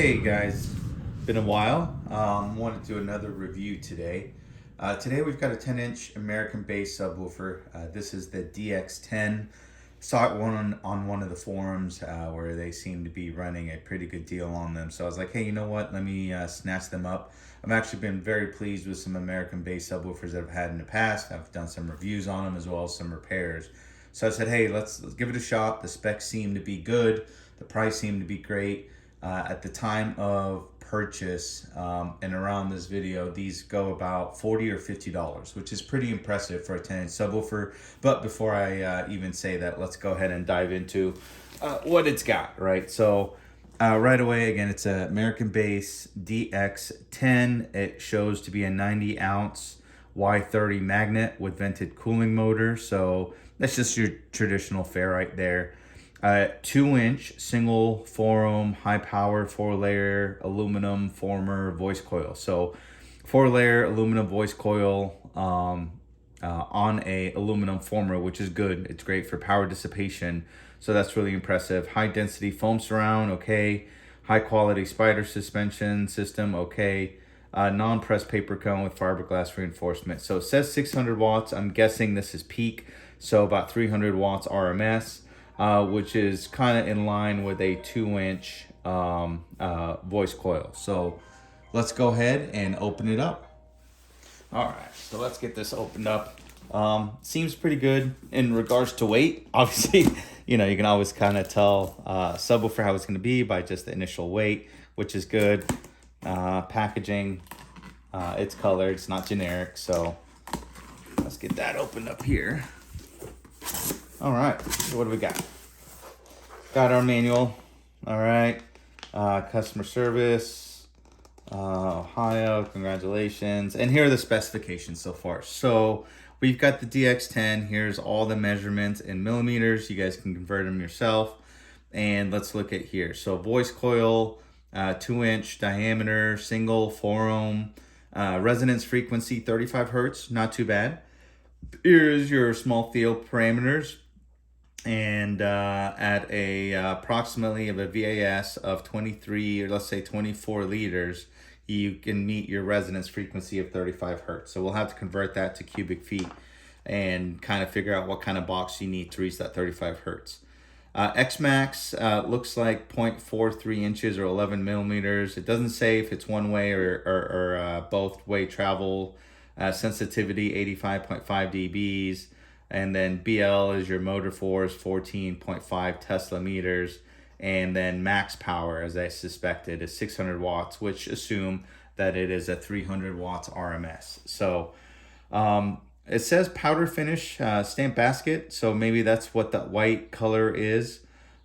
Hey guys, been a while. Want to do another review today. Today we've got a 10-inch American-based subwoofer. This is the DX10. Saw it on one of the forums where they seem to be running a pretty good deal on them. So I was like, hey, you know what? Let me snatch them up. I've actually been very pleased with some American-based subwoofers that I've had in the past. I've done some reviews on them as well as some repairs. So I said, hey, let's give it a shot. The specs seem to be good. The price seemed to be great. At the time of purchase and around this video, these go about $40 or $50, which is pretty impressive for a 10-inch subwoofer. But before I even say that, let's go ahead and dive into what it's got, right? So right away, again, it's an American-based DX10. It shows to be a 90-ounce Y30 magnet with vented cooling motor. So that's just your traditional fare right there. 2-inch single forum high power 4-layer aluminum former voice coil. So 4-layer aluminum voice coil on a aluminum former, which is good. It's great for power dissipation. So that's really impressive. High density foam surround, okay. High quality spider suspension system, okay. Non-pressed paper cone with fiberglass reinforcement. So it says 600 watts. I'm guessing this is peak. So about 300 watts RMS. Which is kind of in line with a 2-inch voice coil. So let's go ahead and open it up. All right, so let's get this opened up. Seems pretty good in regards to weight. Obviously, you can always kind of tell subwoofer how it's going to be by just the initial weight, which is good. Packaging, it's colored, it's not generic. So let's get that opened up here. All right, so what do we got? Got our manual. All right, customer service, Ohio, congratulations. And here are the specifications so far. So we've got the DX10. Here's all the measurements in millimeters. You guys can convert them yourself. And let's look at here. So voice coil, 2-inch diameter, single forum, resonance frequency, 35 hertz, not too bad. Here's your small field parameters. And at a approximately of a VAS of 23 or let's say 24 liters, you can meet your resonance frequency of 35 hertz. So we'll have to convert that to cubic feet and kind of figure out what kind of box you need to reach that 35 hertz. X-Max looks like 0.43 inches or 11 millimeters. It doesn't say if it's one way or both way travel. Sensitivity 85.5 dBs. And then BL is your motor force, 14.5 Tesla meters. And then max power, as I suspected, is 600 watts, which assume that it is a 300 watts RMS. So it says powder finish stamp basket. So maybe that's what the white color is.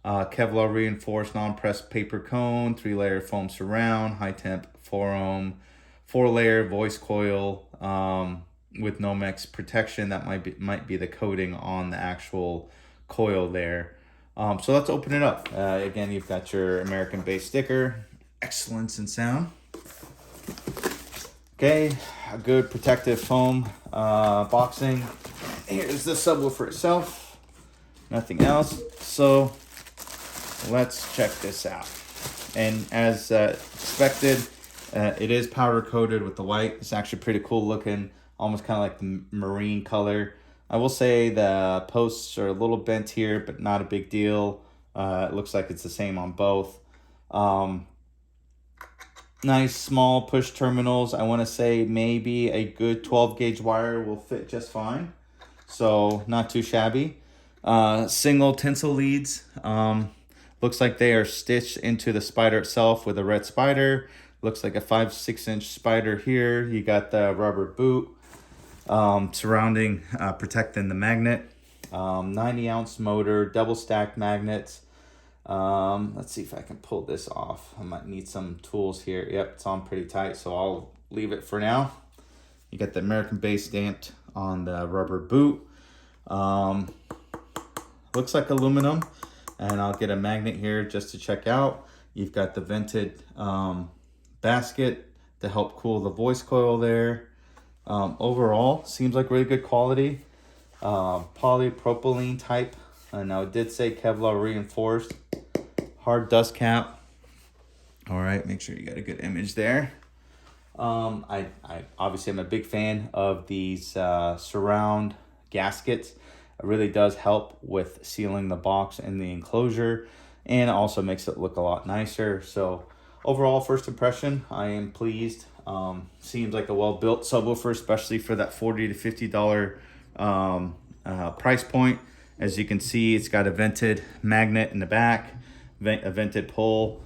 Kevlar reinforced non-pressed paper cone, 3-layer foam surround, high temp foam, 4-layer voice coil, with Nomex protection. That might be the coating on the actual coil there. So let's open it up. Again, you've got your American-based sticker, excellence in sound. Okay, a good protective foam boxing. Here's the subwoofer itself, nothing else. So let's check this out. And as expected, it is powder coated with the white. It's actually pretty cool looking. Almost kind of like the marine color. I will say the posts are a little bent here, but not a big deal. It looks like it's the same on both. Nice small push terminals. I want to say maybe a good 12 gauge wire will fit just fine. So not too shabby. Single tinsel leads. Looks like they are stitched into the spider itself with a red spider. Looks like a 5-6 inch spider here. You got the rubber boot surrounding, protecting the magnet. 90-ounce motor, double stacked magnets. Let's see if I can pull this off. I might need some tools here. Yep, it's on pretty tight, so I'll leave it for now. You got the American base stamped on the rubber boot. Looks like aluminum, and I'll get a magnet here just to check out. You've got the vented basket to help cool the voice coil there. Overall, seems like really good quality. Polypropylene type. Now it did say Kevlar reinforced. Hard dust cap. All right, make sure you got a good image there. I obviously I'm a big fan of these surround gaskets. It really does help with sealing the box and the enclosure, and also makes it look a lot nicer. So overall, first impression, I am pleased. Seems like a well-built subwoofer, especially for that $40 to $50 price point. As you can see, it's got a vented magnet in the back, a vented pole.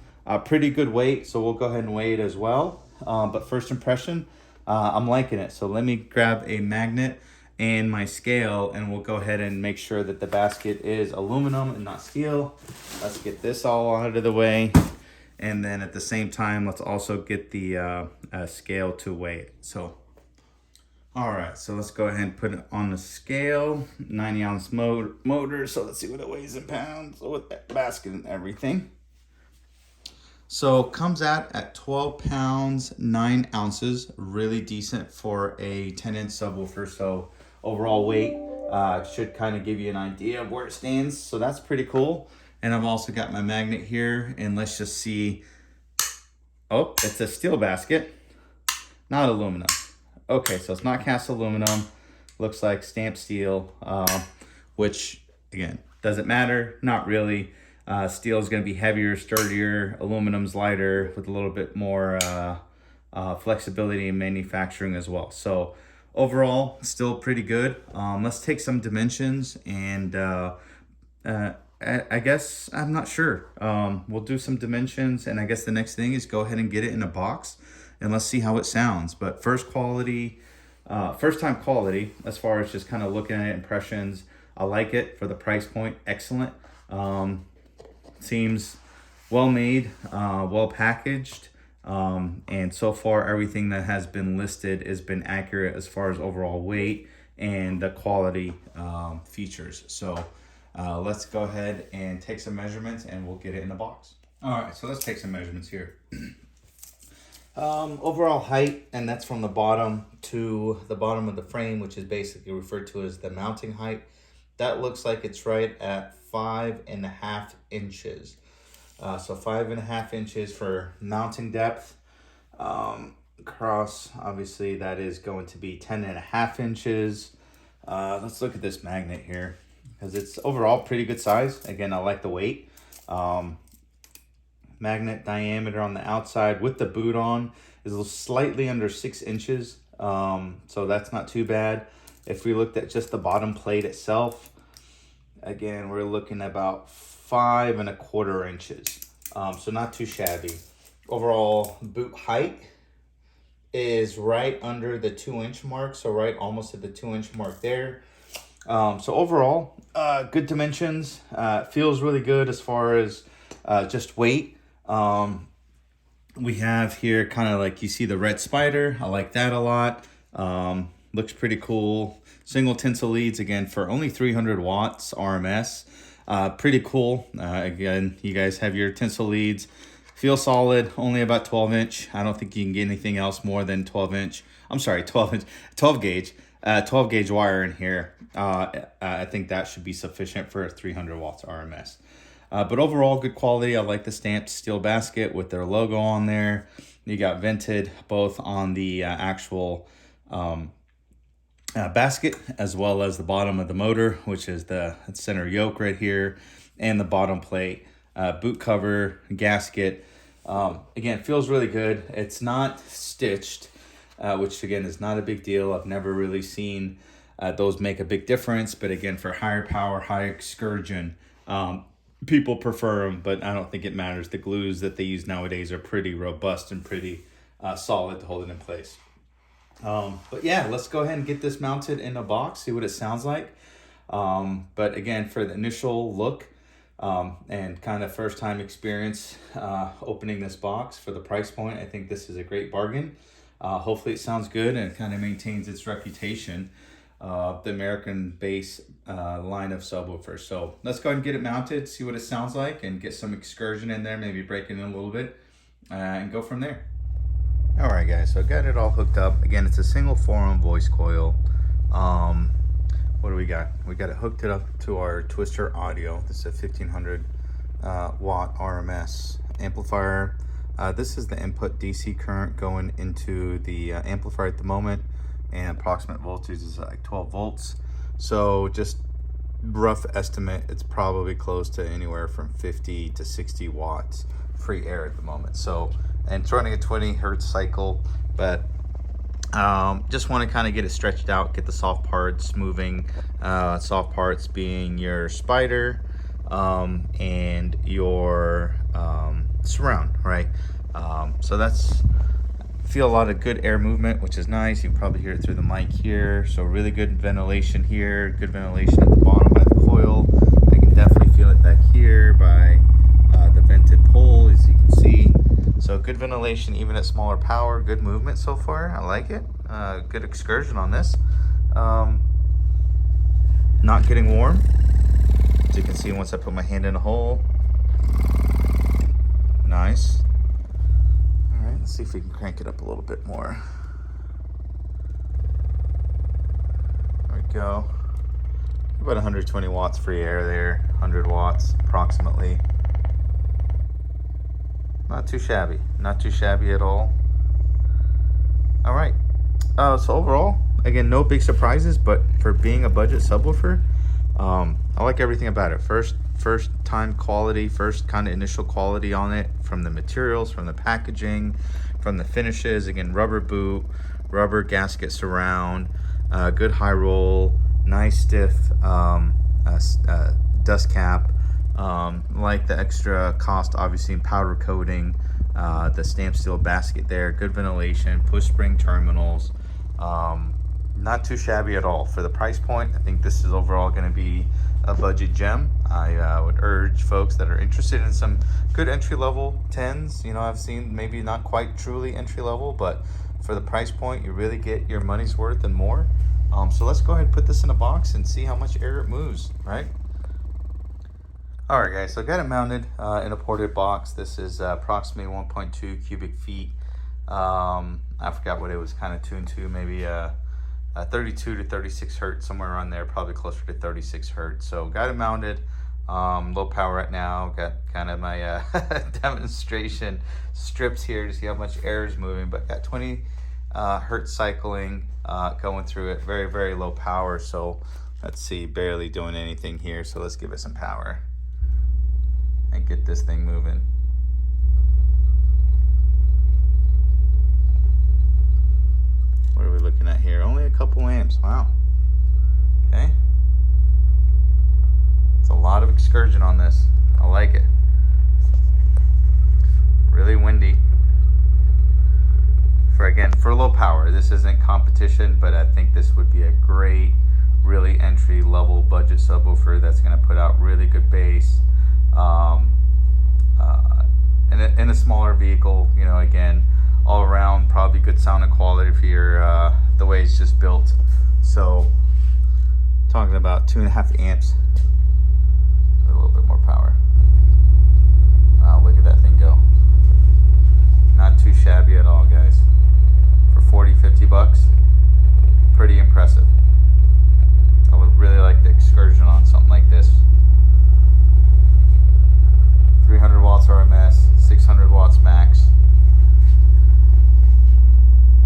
Pretty good weight, so we'll go ahead and weigh it as well. But first impression, I'm liking it. So let me grab a magnet and my scale, and we'll go ahead and make sure that the basket is aluminum and not steel. Let's get this all out of the way. And then at the same time, let's also get the scale to weigh it. So, all right, so let's go ahead and put it on the scale. 90-ounce motor, so let's see what it weighs in pounds with that basket and everything. So comes out at 12 pounds, 9 ounces, really decent for a 10-inch subwoofer. So overall weight should kind of give you an idea of where it stands. So that's pretty cool. And I've also got my magnet here, and let's just see. Oh, it's a steel basket, not aluminum. Okay, so it's not cast aluminum. Looks like stamped steel, which again, doesn't matter, not really. Steel is going to be heavier, sturdier. Aluminum's lighter with a little bit more flexibility in manufacturing as well. So overall, still pretty good. Let's take some dimensions, and I guess I'm not sure. We'll do some dimensions, and I guess the next thing is go ahead and get it in a box, and let's see how it sounds. But first time quality, as far as just kind of looking at it, impressions, I like it for the price point. Excellent. Seems well made, well packaged, and so far everything that has been listed has been accurate as far as overall weight and the quality features. So let's go ahead and take some measurements, and we'll get it in the box. All right, so let's take some measurements here. Overall height, and that's from the bottom to the bottom of the frame, which is basically referred to as the mounting height. That looks like it's right at 5.5 inches. So 5.5 inches for mounting depth. Across, obviously, that is going to be 10.5 inches. Let's look at this magnet here, because it's overall pretty good size. Again, I like the weight. Magnet diameter on the outside with the boot on is slightly under 6 inches. So that's not too bad. If we looked at just the bottom plate itself, again, we're looking at about 5.25 inches. So not too shabby. Overall boot height is right under the 2-inch mark. So right almost at the 2-inch mark there. So overall, good dimensions. Feels really good as far as just weight. We have here kind of like, you see the red spider. I like that a lot. Looks pretty cool. Single tinsel leads, again, for only 300 watts RMS. Pretty cool. Again, you guys have your tinsel leads. Feel solid, only about 12 inch. I don't think you can get anything else more than 12 inch. I'm sorry, 12 gauge. 12 gauge wire in here. I think that should be sufficient for 300 watts RMS. But overall, good quality. I like the stamped steel basket with their logo on there. You got vented both on the actual basket, as well as the bottom of the motor, which is the center yoke right here, and the bottom plate, boot cover, gasket. Again, feels really good. It's not stitched, which again is not a big deal. I've never really seen those make a big difference, but again, for higher power, high excursion, people prefer them, but I don't think it matters. The glues that they use nowadays are pretty robust and pretty solid to hold it in place. But yeah, let's go ahead and get this mounted in a box, see what it sounds like. But again, for the initial look and kind of first time experience opening this box for the price point, I think this is a great bargain. Hopefully it sounds good and it kind of maintains its reputation of the American base line of subwoofers. So let's go ahead and get it mounted, see what it sounds like, and get some excursion in there, maybe break it in a little bit, and go from there. All right, guys, so I got it all hooked up. Again, it's a single 4-ohm voice coil. What do we got? We got it hooked up to our Twister audio. This is a 1500 watt RMS amplifier. This is the input DC current going into the amplifier at the moment, and approximate voltage is like 12 volts. So just rough estimate, it's probably close to anywhere from 50 to 60 watts free air at the moment. So, and it's running a 20 hertz cycle, but just want to kind of get it stretched out, get the soft parts moving. Soft parts being your spider and your surround, right? So that's, feel a lot of good air movement, which is nice. You can probably hear it through the mic here. So really good ventilation here, good ventilation at the bottom by the coil. I can definitely feel it back here by the vented pole, as you can see. So good ventilation even at smaller power, good movement so far. I like it. Good excursion on this. Not getting warm. As you can see once I put my hand in a hole. Nice. All right, let's see if we can crank it up a little bit more. There we go. About 120 watts free air there, 100 watts approximately. Not too shabby, not too shabby at all. All right, so overall, again, no big surprises, but for being a budget subwoofer, I like everything about it. First time quality, first kind of initial quality on it, from the materials, from the packaging, from the finishes. Again, rubber boot, rubber gasket surround, good high roll, nice stiff dust cap. Like the extra cost obviously in powder coating, the stamp steel basket there, good ventilation, push spring terminals. Not too shabby at all for the price point. I think this is overall going to be a budget gem. I would urge folks that are interested in some good entry-level 10s. You know, I've seen maybe not quite truly entry-level, but for the price point, you really get your money's worth and more. So let's go ahead and put this in a box and see how much air it moves, right? All right, guys, so I got it mounted in a ported box. This is approximately 1.2 cubic feet. I forgot what it was kind of tuned to, maybe 32 to 36 hertz, somewhere around there, probably closer to 36 hertz. So got it mounted, low power right now. Got kind of my demonstration strips here to see how much air is moving, but got 20 hertz cycling going through it. Very, very low power. So let's see, barely doing anything here. So let's give it some power and get this thing moving. What are we looking at here? Only a couple amps. Wow. Okay. It's a lot of excursion on this. I like it. Really windy. For low power, this isn't competition, but I think this would be a great, really entry level budget subwoofer that's going to put out really good bass. In a smaller vehicle, you know, again, all around probably good sound and quality for your the way it's just built. So talking about 2.5 amps, a little bit more power. Wow, look at that thing go. Not too shabby at all, guys. For 40-50 bucks, pretty impressive. I would really like the excursion on something like this. 300 watts RMS, 600 watts max.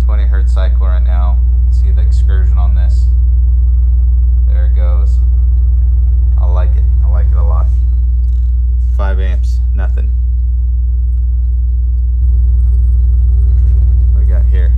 20 hertz cycle right now. See the excursion on this. There it goes. I like it. I like it a lot. 5 amps, nothing. What we got here?